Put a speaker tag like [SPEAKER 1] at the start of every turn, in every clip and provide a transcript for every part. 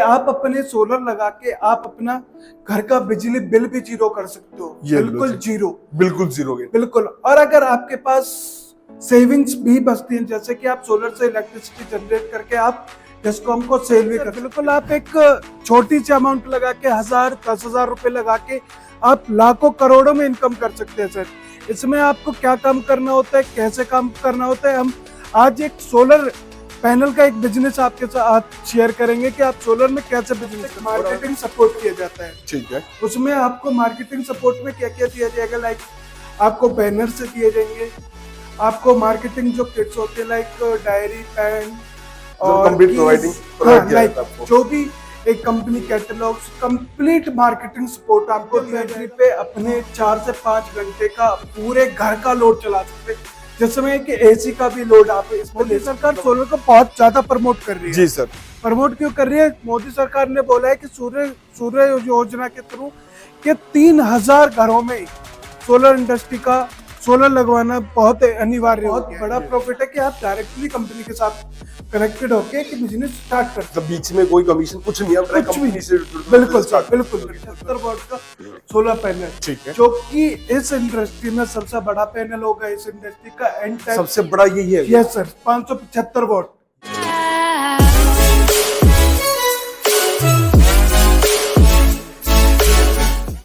[SPEAKER 1] आप अपने सोलर लगा के आप अपना घर का बिजली बिल भी जीरो कर सकते हो, बिल्कुल जीरो,
[SPEAKER 2] बिल्कुल जीरो
[SPEAKER 1] बिल्कुल। और अगर आपके पास सेविंग्स भी बचती हैं, जैसे कि आप सोलर से इलेक्ट्रिसिटी जनरेट करके आप डिस्कॉम को सेल भी कर, बिल्कुल आप एक छोटी सी अमाउंट लगा के 1000-10,000 रुपए लगा के आप लाखों करोड़ों में इनकम कर सकते हैं सर। इसमें आपको क्या काम करना होता है, कैसे काम करना होता है, हम आज एक सोलर पैनल का एक बिजनेस आपके साथ शेयर करेंगे कि आप सोलर में कैसे बिजनेस मार्केटिंग सपोर्ट किया जाता है।
[SPEAKER 2] ठीक है,
[SPEAKER 1] उसमें आपको मार्केटिंग सपोर्ट में क्या क्या दिया जाएगा, लाइक आपको बैनर से दिए जाएंगे, आपको मार्केटिंग जो किट्स होते हैं लाइक डायरी, पेन और लाइक जो भी एक company catalogue, complete marketing support आपको दिया जाएगा पे अपने 4 से 5 घंटे का पूरे घर का लोड चला सकते हैं, जिसमें कि एसी का भी लोड आप इसमें ले। सरकार सोलर को बहुत ज्यादा प्रमोट कर रही है।
[SPEAKER 2] जी सर।
[SPEAKER 1] प्रमोट क्यों कर रही है? मोदी सरकार ने बोला है कि सूर्य योजना के थ्रू के 3000 घरों में सोलर इंडस्ट्री का सोलर लगवाना बहुत अनिवार्य, बहुत बड़ा प्रॉफिट है कि आप डायरेक्टली कंपनी के साथ कनेक्टेड होके कि बिजनेस स्टार्ट कर सकते,
[SPEAKER 2] बीच में कोई कमीशन कुछ नहीं,
[SPEAKER 1] कुछ भी बिल्कुल सर, बिल्कुल 70 वॉट का सोलर पैनल,
[SPEAKER 2] ठीक है,
[SPEAKER 1] जो कि इस इंडस्ट्री में सबसे बड़ा पैनल होगा, इस इंडस्ट्री का एंड टाइम
[SPEAKER 2] सबसे बड़ा यही है।
[SPEAKER 1] Yes sir, 575 what.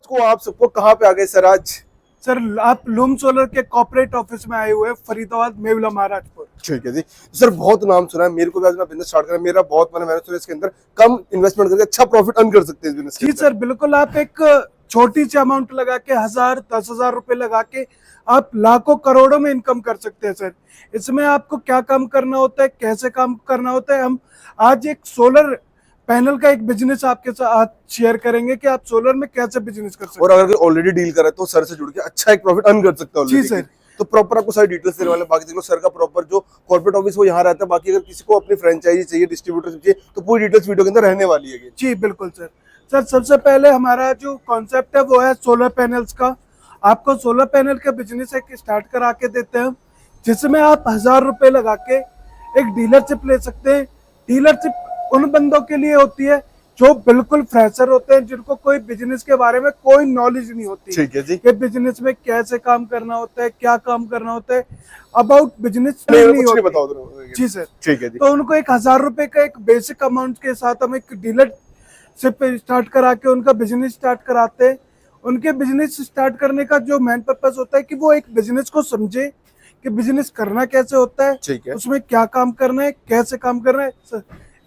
[SPEAKER 2] तो आप सबको कहाँ पे आ गए सर आज?
[SPEAKER 1] सर आप लूम सोलर के कॉर्पोरेट ऑफिस में आए हुए हैं, फरीदाबाद, मेवला, महाराजपुर।
[SPEAKER 2] ठीक है जी सर, बहुत नाम सुना है, मेरे को भी आज अपना बिजनेस स्टार्ट करना है, मेरा बहुत मन है, मैंने इसके अंदर कम इन्वेस्टमेंट करके अच्छा प्रॉफिट अर्न कर सकते हैं इस बिजनेस के
[SPEAKER 1] जी
[SPEAKER 2] अंदर।
[SPEAKER 1] सर, बिल्कुल आप एक छोटी सी अमाउंट लगा के 1000-10,000 रुपए लगा के आप लाखों करोड़ों में इनकम कर सकते हैं सर। इसमें आपको क्या काम करना होता है, कैसे काम करना होता है, हम आज एक सोलर पैनल का एक बिजनेस आपके साथ शेयर करेंगे कि आप सोलर में कैसे बिजनेस कर सकते हैं।
[SPEAKER 2] और अगर कोई ऑलरेडी डील कर रहा है तो सर से जुड़ के अच्छा एक प्रॉफिट अर्न कर सकता है
[SPEAKER 1] जी सर।
[SPEAKER 2] तो प्रॉपर आपको सारी डिटेल्स देने वाले, बाकी देख लो सर का प्रॉपर जो कॉर्पोरेट ऑफिस वो यहाँ रहता है, बाकी अगर किसी को अपनी फ्रेंचाइजी चाहिए, डिस्ट्रीब्यूटर चाहिए, तो पूरी डिटेल्स वीडियो के अंदर रहने वाली है।
[SPEAKER 1] जी बिल्कुल सर। सर सबसे पहले हमारा जो कॉन्सेप्ट है वो है सोलर पैनल्स का। आपको सोलर पैनल का बिजनेस एक स्टार्ट करा के देते हैं, जिसमें आप 1000 रुपए लगा के एक डीलरशिप ले सकते हैं। डीलरशिप उन बंदों के लिए होती है जो बिल्कुल फ्रेशर होते हैं, जिनको कोई बिजनेस के बारे में कोई नॉलेज नहीं होती।
[SPEAKER 2] ठीक है जी,
[SPEAKER 1] कि बिजनेस में कैसे काम करना होता है, क्या काम करना होता है, अबाउट बिजनेस नहीं होती। जी सर,
[SPEAKER 2] ठीक है जी।
[SPEAKER 1] तो उनको 1000 रुपए का एक बेसिक अमाउंट के साथ हम एक डीलरशिप स्टार्ट करा के उनका बिजनेस स्टार्ट कराते हैं। उनके बिजनेस स्टार्ट करने का जो मेन पर्पस होता है कि वो एक बिजनेस को समझे कि बिजनेस करना कैसे होता है,
[SPEAKER 2] ठीक है,
[SPEAKER 1] उसमें क्या काम करना है, कैसे काम करना है,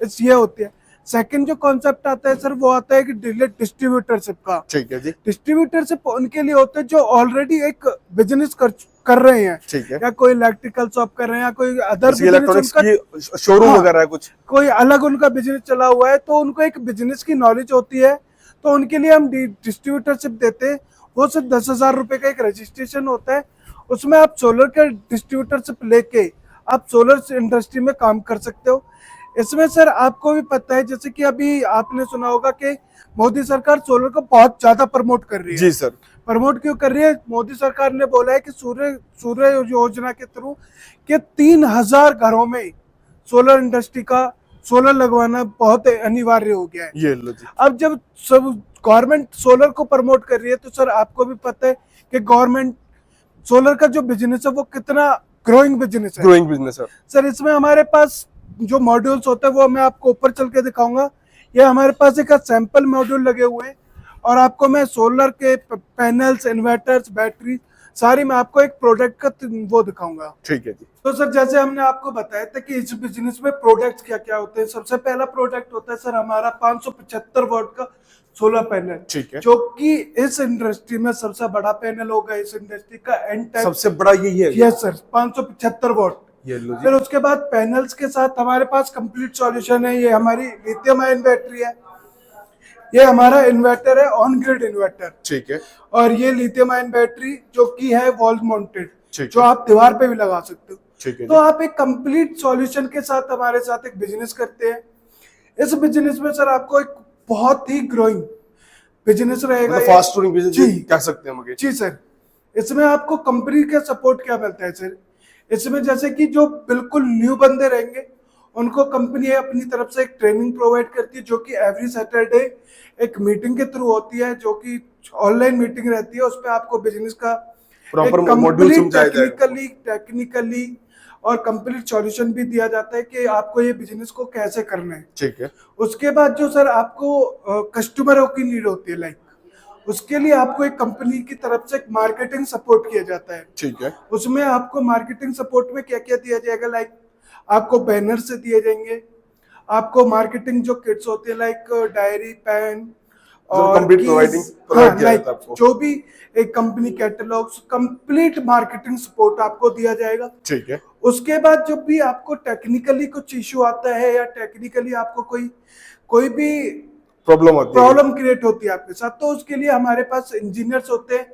[SPEAKER 1] ये होती है। सेकंड जो कॉन्सेप्ट आता है सर वो आता है कि डीलर डिस्ट्रीब्यूटरशिप का।
[SPEAKER 2] ठीक है जी।
[SPEAKER 1] डिस्ट्रीब्यूटरशिप उनके लिए होता है जो ऑलरेडी एक बिजनेस कर रहे हैं,
[SPEAKER 2] ठीक है,
[SPEAKER 1] या कोई इलेक्ट्रिकल शॉप कर रहे हैं, या कोई अदर
[SPEAKER 2] इलेक्ट्रॉनिक्स की शोरूम वगैरह है, कुछ
[SPEAKER 1] कोई अलग उनका बिजनेस चला हुआ है, तो उनको एक बिजनेस की नॉलेज होती है, तो उनके लिए हम डिस्ट्रीब्यूटरशिप देते हैं। वो सिर्फ 10,000 रुपए का एक रजिस्ट्रेशन होता है, उसमें आप सोलर का डिस्ट्रीब्यूटरशिप लेके आप सोलर इंडस्ट्री में काम कर सकते हो। इसमें सर आपको भी पता है, जैसे कि अभी आपने सुना होगा कि मोदी सरकार सोलर को बहुत ज्यादा प्रमोट कर रही है।
[SPEAKER 2] जी सर।
[SPEAKER 1] प्रमोट क्यों कर रही है? मोदी सरकार ने बोला है कि सूर्य योजना के थ्रू के 3000 घरों में सोलर इंडस्ट्री का सोलर लगवाना बहुत अनिवार्य हो गया है।
[SPEAKER 2] ये लो जी।
[SPEAKER 1] अब जब सब गवर्नमेंट सोलर को प्रमोट कर रही है, तो सर आपको भी पता है कि गवर्नमेंट सोलर का जो बिजनेस है वो कितना ग्रोइंग बिजनेस है।
[SPEAKER 2] ग्रोइंग बिजनेस है
[SPEAKER 1] सर। इसमें हमारे पास जो मॉड्यूल्स होते हैं वो मैं आपको ऊपर चल के दिखाऊंगा। ये हमारे पास एक सैंपल मॉड्यूल लगे हुए हैं, और आपको मैं सोलर के पैनल्स, इन्वर्टर्स, बैटरी सारी मैं आपको एक प्रोडक्ट का वो दिखाऊंगा।
[SPEAKER 2] ठीक है जी।
[SPEAKER 1] तो सर जैसे हमने आपको बताया था कि इस बिजनेस में प्रोडक्ट्स क्या क्या होते हैं, सबसे पहला प्रोडक्ट होता है सर हमारा 575 वॉट का सोलर पैनल।
[SPEAKER 2] ठीक है,
[SPEAKER 1] जो कि इस इंडस्ट्री में सबसे बड़ा पैनल होगा, इस इंडस्ट्री का एंड टाइम
[SPEAKER 2] सबसे बड़ा यही है।
[SPEAKER 1] Yes sir, 575 what.
[SPEAKER 2] ये लो जी।
[SPEAKER 1] फिर उसके बाद पैनल्स के साथ हमारे पास कंप्लीट सॉल्यूशन है। ये हमारी लिथियम आयन बैटरी है, ये हमारा इन्वर्टर है, ऑन ग्रिड इन्वर्टर।
[SPEAKER 2] ठीक है, और
[SPEAKER 1] और ये लिथियम आयन बैटरी जो कि है वॉल माउंटेड,
[SPEAKER 2] ठीक
[SPEAKER 1] जो
[SPEAKER 2] है,
[SPEAKER 1] आप दीवार पे भी लगा सकते हो।
[SPEAKER 2] ठीक है
[SPEAKER 1] तो आप एक कंप्लीट सॉल्यूशन के साथ हमारे साथ एक बिजनेस करते हैं। इस बिजनेस में सर आपको एक बहुत ही ग्रोइंग बिजनेस रहेगा,
[SPEAKER 2] मतलब फास्ट ग्रोइंग बिजनेस
[SPEAKER 1] जी
[SPEAKER 2] कह सकते हैं मगे।
[SPEAKER 1] जी सर। इसमें आपको कंपनी का सपोर्ट क्या मिलता है सर? इसमें जैसे कि जो बिल्कुल न्यू बंदे रहेंगे उनको कंपनी अपनी तरफ से एक ट्रेनिंग प्रोवाइड करती है जो कि एवरी सैटरडे एक मीटिंग के थ्रू होती है, जो कि ऑनलाइन मीटिंग रहती है। उस पर आपको बिजनेस का
[SPEAKER 2] प्रॉपर
[SPEAKER 1] एक
[SPEAKER 2] मॉड्यूल
[SPEAKER 1] कंप्लीट
[SPEAKER 2] समझाया जाएगा।
[SPEAKER 1] टेक्निकली और कंप्लीट सॉल्यूशन भी दिया जाता है कि आपको ये बिजनेस को कैसे करना है।
[SPEAKER 2] ठीक है।
[SPEAKER 1] उसके बाद जो सर आपको कस्टमरों की नीड होती है, लाइक उसके लिए आपको एक कंपनी की तरफ से एक मार्केटिंग सपोर्ट किया जाता है।
[SPEAKER 2] ठीक है।
[SPEAKER 1] उसमें आपको मार्केटिंग सपोर्ट में क्या क्या दिया जाएगा, लाइक आपको बैनर से दिए जाएंगे, आपको मार्केटिंग जो किट्स होती है लाइक डायरी, पेन और
[SPEAKER 2] कंप्लीट प्रोवाइड किया जाता है आपको।
[SPEAKER 1] जो भी एक company catalogues, complete marketing support आपको दिया जाएगा।
[SPEAKER 2] ठीक है।
[SPEAKER 1] उसके बाद जब भी आपको टेक्निकली कुछ इशू आता है या टेक्निकली आपको कोई भी प्रॉब्लम क्रिएट होती है आपके साथ, तो उसके लिए हमारे पास इंजीनियर्स होते हैं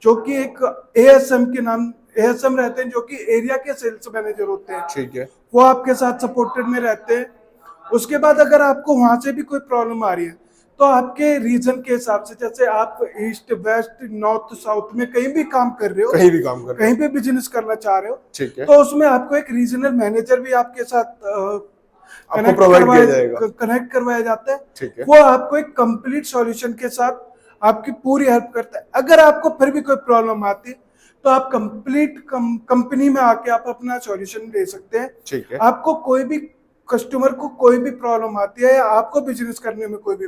[SPEAKER 1] जो कि एक एएसएम रहते हैं, जो कि एरिया के सेल्स मैनेजर होते हैं।
[SPEAKER 2] ठीक है।
[SPEAKER 1] वो आपके साथ सपोर्टेड में रहते हैं। उसके बाद अगर आपको वहां से भी कोई प्रॉब्लम आ रही है तो आपके रीजन के हिसाब से, जैसे आप ईस्ट वेस्ट नॉर्थ साउथ में कहीं भी काम कर रहे हो, कहीं भी बिजनेस करना चाह रहे हो,
[SPEAKER 2] ठीक है,
[SPEAKER 1] तो उसमें आपको एक रीजनल मैनेजर भी आपके साथ कनेक्ट करवाया जाता है।
[SPEAKER 2] ठीक है।
[SPEAKER 1] वो आपको एक कंप्लीट सॉल्यूशन के साथ आपकी पूरी हेल्प करता है। अगर आपको फिर भी कोई प्रॉब्लम आती है तो आप कंप्लीट कंपनी में आके आप अपना सॉल्यूशन ले सकते हैं।
[SPEAKER 2] ठीक है।
[SPEAKER 1] आपको कोई भी कस्टमर को कोई भी प्रॉब्लम आती है या आपको बिजनेस करने में कोई भी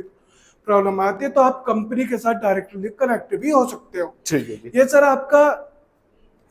[SPEAKER 1] प्रॉब्लम आती है तो आप कंपनी के साथ डायरेक्टली कनेक्ट भी हो सकते हो।
[SPEAKER 2] ठीक है।
[SPEAKER 1] ये सर आपका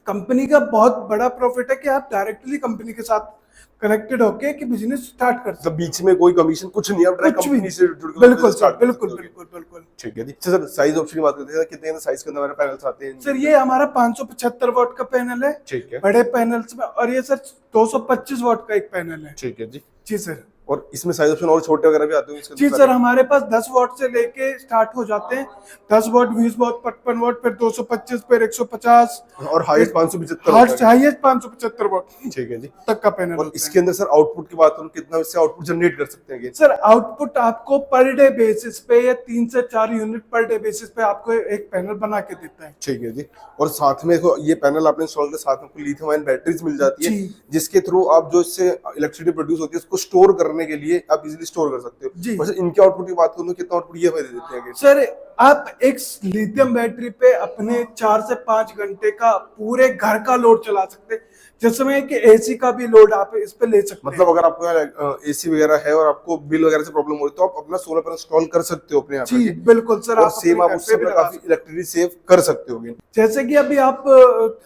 [SPEAKER 1] कंपनी का बहुत बड़ा प्रॉफिट है कि आप डायरेक्टली कंपनी के साथ कनेक्टेड होके कि बिजनेस स्टार्ट कर सकते,
[SPEAKER 2] बीच में कोई कमिशन कुछ नहीं, आप डायरेक्ट कंपनी से जुड़ के
[SPEAKER 1] बिल्कुल सर, बिल्कुल।
[SPEAKER 2] ठीक है जी। सर साइज ऑप्शन की बात करते हैं, कितने साइज के अंदर हमारे पैनल्स आते हैं?
[SPEAKER 1] सर ये हमारा 575 वाट का पैनल है।
[SPEAKER 2] ठीक है।
[SPEAKER 1] बड़े पैनल्स में, और ये सर 225 वाट का एक पैनल है।
[SPEAKER 2] ठीक है जी।
[SPEAKER 1] जी सर।
[SPEAKER 2] और इसमें साइज ऑप्शन और छोटे वगैरह भी आते हैं?
[SPEAKER 1] जी सर, हमारे पास 10 वाट से लेके स्टार्ट हो जाते हैं। 10 वाट, 20 वाट, 55 वाट, फिर 225, फिर 150
[SPEAKER 2] और हाईएस्ट 575
[SPEAKER 1] हाईएस्ट 575 वाट
[SPEAKER 2] ठीक है जी
[SPEAKER 1] तक का पैनल।
[SPEAKER 2] और इसके अंदर सर आउटपुट की बात करूं, कितना इससे आउटपुट जनरेट कर सकते हैं?
[SPEAKER 1] सर आउटपुट आपको पर डे बेसिस पे या 3 से 4 यूनिट पर डे बेसिस पे आपको एक पैनल बना के देता है।
[SPEAKER 2] ठीक है जी। और साथ में ये पैनल आपने इंस्टॉल के साथ में लिथियम आयन बैटरीज मिल जाती है, जिसके थ्रू आप जो इससे इलेक्ट्रिसिटी प्रोड्यूस होती है उसको स्टोर करने के लिए आप इजीली स्टोर कर सकते हो। वैसे इनके आउटपुट की बात करूं, कितना आउटपुट ये दे देते हैं?
[SPEAKER 1] सर आप एक लिथियम बैटरी पे अपने 4 से 5 घंटे का पूरे घर का लोड चला सकते हैं, जिसमें कि एसी का भी लोड आप इस पे ले सकते हैं।
[SPEAKER 2] मतलब अगर आपको एसी वगैरह है और आपको बिल वगैरह से प्रॉब्लम हो रही है तो आप अपना सोलर पैनल इंस्टॉल कर सकते हो अपने यहाँ पे।
[SPEAKER 1] जी बिल्कुल सर।
[SPEAKER 2] और सेम आप उससे काफी इलेक्ट्रिसिटी सेव कर सकते हो।
[SPEAKER 1] जैसे कि अभी आप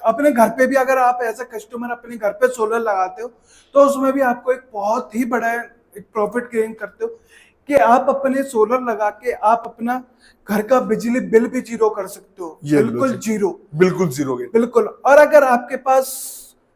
[SPEAKER 1] अपने घर पे भी अगर आप एज ए कस्टमर अपने घर पे सोलर लगाते हो तो उसमें भी आपको एक बहुत ही बड़ा एक प्रॉफिट गेन करते हो कि आप अपने सोलर लगा के आप अपना घर का बिजली बिल भी जीरो कर सकते हो। बिल्कुल जीरो, बिल्कुल। और अगर आपके पास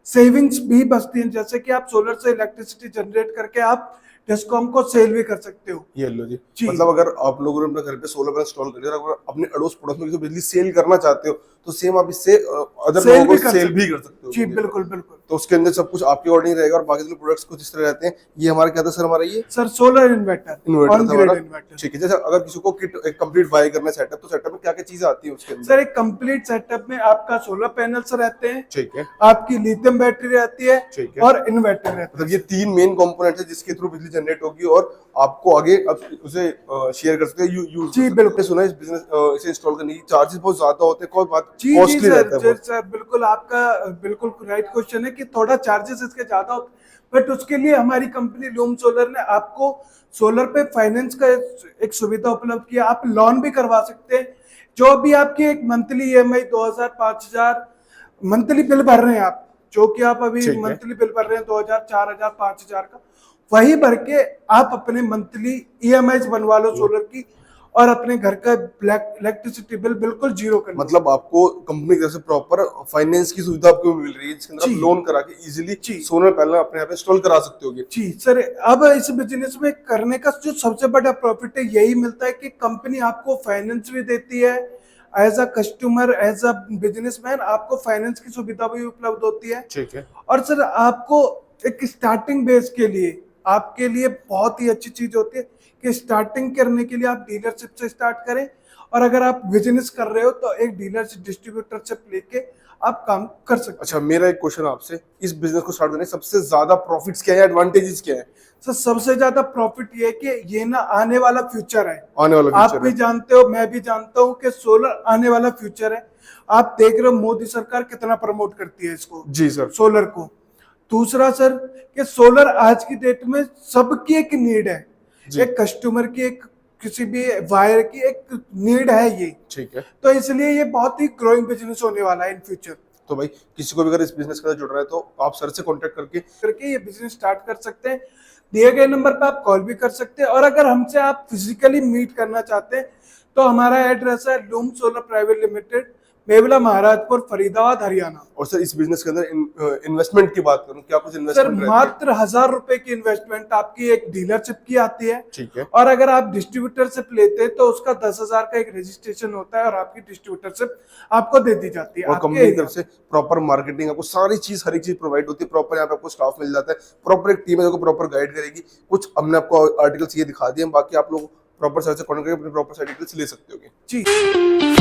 [SPEAKER 1] सेविंग्स भी बचती हैं, जैसे कि आप सोलर से इलेक्ट्रिसिटी जनरेट करके आप डिस्कॉम को सेल भी कर सकते हो।
[SPEAKER 2] ये लो जी। मतलब अगर आप लोगों ने अपने घर पे सोलर पैनल इंस्टॉल कर दिया और अगर अपने अड़ोस पड़ोस में बिजली सेल करना चाहते हो तो सेम आप इससे अदर लोगों को सेल भी कर सकते हो।
[SPEAKER 1] जी बिल्कुल।
[SPEAKER 2] तो उसके अंदर सब कुछ आपके ऑर्डिंग रहेगा और बाकी के प्रोडक्ट्स कुछ इस तरह रहते हैं। ये हमारा क्या था सर? हमारा ये
[SPEAKER 1] सर सोलर इन्वर्टर।
[SPEAKER 2] ठीक है। जैसे अगर किसी को किट एक कंप्लीट बाय करना है सेटअप, तो सेटअप में क्या क्या चीजें आती है उसके अंदर?
[SPEAKER 1] सर एक कंप्लीट सेटअप में आपका सोलर पैनल्स रहते हैं,
[SPEAKER 2] ठीक है,
[SPEAKER 1] आपकी लिथियम बैटरी रहती है, ठीक है, और इन्वर्टर रहता है।
[SPEAKER 2] मतलब ये 3 मेन कंपोनेंट है जिसके थ्रू बिजली जनरेट होगी और आपको आगे उसे शेयर कर सकते हैं।
[SPEAKER 1] जी बिल्कुल।
[SPEAKER 2] सुना है इस बिजनेस इसे इंस्टॉल करने की चार्जेस बहुत ज्यादा होते हैं, कोई बात
[SPEAKER 1] कॉस्टली रहता है? सर बिल्कुल, आपका बिल्कुल राइट क्वेश्चन है कि थोड़ा चार्जेस इसके ज्यादा होते हैं, बट उसके लिए हमारी कंपनी लूम सोलर ने आपको सोलर पे फाइनेंस का एक सुविधा उपलब्ध किया। आप लोन भी करवा सकते हैं। जो भी आपकी एक मंथली ईएमआई 2000 5000 मंथली बिल भर रहे हैं आप, जो कि आप अभी मंथली बिल भर रहे हैं 2000 4000 5000 का, वही भर के आप अपने मंथली ईएमआई बनवा लो सोलर की और अपने घर का इलेक्ट्रिसिटी बिल बिल्कुल जीरो कर।
[SPEAKER 2] मतलब आपको कंपनी की तरफ से प्रॉपर फाइनेंस की सुविधा आपको मिल रही है, जिसके अंदर आप लोन करा के इजीली सोलर पैनल अपने यहाँ पे इंस्टॉल करा सकते हो।
[SPEAKER 1] जी सर, अब इस बिजनेस में करने का जो सबसे बड़ा प्रॉफिट है यही मिलता है कि कंपनी आपको फाइनेंस भी देती है, as a customer as a businessman आपको फाइनेंस की सुविधा भी उपलब्ध होती है।
[SPEAKER 2] ठीक है।
[SPEAKER 1] और सर आपको एक स्टार्टिंग बेस के लिए आपके लिए बहुत ही अच्छी चीज होती है कि स्टार्टिंग करने के लिए आप डीलरशिप से स्टार्ट करें, और अगर आप बिजनेस कर रहे हो तो एक डीलरशिप डिस्ट्रीब्यूटरशिप लेके आप काम कर सकते
[SPEAKER 2] अच्छा, मेरा एक क्वेश्शन आपसे, इस बिजनेस को स्टार्ट करने के सबसे ज्यादा प्रॉफिट्स क्या है, एडवांटेजेस क्या है?
[SPEAKER 1] हैं। सर सबसे ज्यादा प्रॉफिट ये है कि ये ना आने वाला फ्यूचर है।
[SPEAKER 2] आने वाला
[SPEAKER 1] आप
[SPEAKER 2] फ्यूचर
[SPEAKER 1] भी
[SPEAKER 2] है।
[SPEAKER 1] जानते हो, मैं भी जानता हूँ कि सोलर आने वाला फ्यूचर है। आप देख रहे हो मोदी सरकार कितना प्रमोट करती है इसको,
[SPEAKER 2] जी सर।
[SPEAKER 1] सोलर को। दूसरा सर कि सोलर आज की डेट में सबकी एक नीड है,
[SPEAKER 2] जी।
[SPEAKER 1] एक कस्टमर की, एक किसी भी वायर की एक नीड है ये।
[SPEAKER 2] ठीक है।
[SPEAKER 1] तो इसलिए ये बहुत ही ग्रोइंग बिजनेस होने वाला है इन फ्यूचर।
[SPEAKER 2] तो भाई किसी को भी अगर इस बिजनेस के साथ जुड़ रहा है तो आप सर से कांटेक्ट करके
[SPEAKER 1] ये बिजनेस स्टार्ट कर सकते हैं। दिए गए नंबर पर आप कॉल भी कर सकते हैं, और अगर हमसे आप फिजिकली मीट करना चाहते हैं तो हमारा एड्रेस है loom solar private limited, Mewla, Maharajpur, Faridabad, Haryana.
[SPEAKER 2] और सर इस बिजनेस के अंदर इन्वेस्टमेंट की बात करूं, क्या कुछ
[SPEAKER 1] सर
[SPEAKER 2] इन्वेस्टमेंट रहती है?
[SPEAKER 1] मात्र 1000 रुपए की इन्वेस्टमेंट आपकी एक डीलरशिप की आती है।
[SPEAKER 2] ठीक है।
[SPEAKER 1] और अगर आप डिस्ट्रीब्यूटरशिप लेते हैं तो उसका 10,000 का एक रजिस्ट्रेशन होता है और आपकी डिस्ट्रीब्यूटरशिप आपको दे दी जाती है।
[SPEAKER 2] और
[SPEAKER 1] आपके
[SPEAKER 2] कंपनी की
[SPEAKER 1] area
[SPEAKER 2] तरफ से प्रॉपर मार्केटिंग, आपको सारी चीज, हर एक चीज प्रोवाइड होती है, प्रॉपर यहाँ पे आपको स्टाफ मिल जाता है, प्रॉपर एक टीम है जो प्रॉपर गाइड करेगी। कुछ हमने आपको आर्टिकल्स ये दिखा दिए, बाकी आप लोग प्रॉपर सर से कॉन्टेक्ट करके अपने प्रॉपर आर्टिकल्स ले सकते हो।
[SPEAKER 1] जी।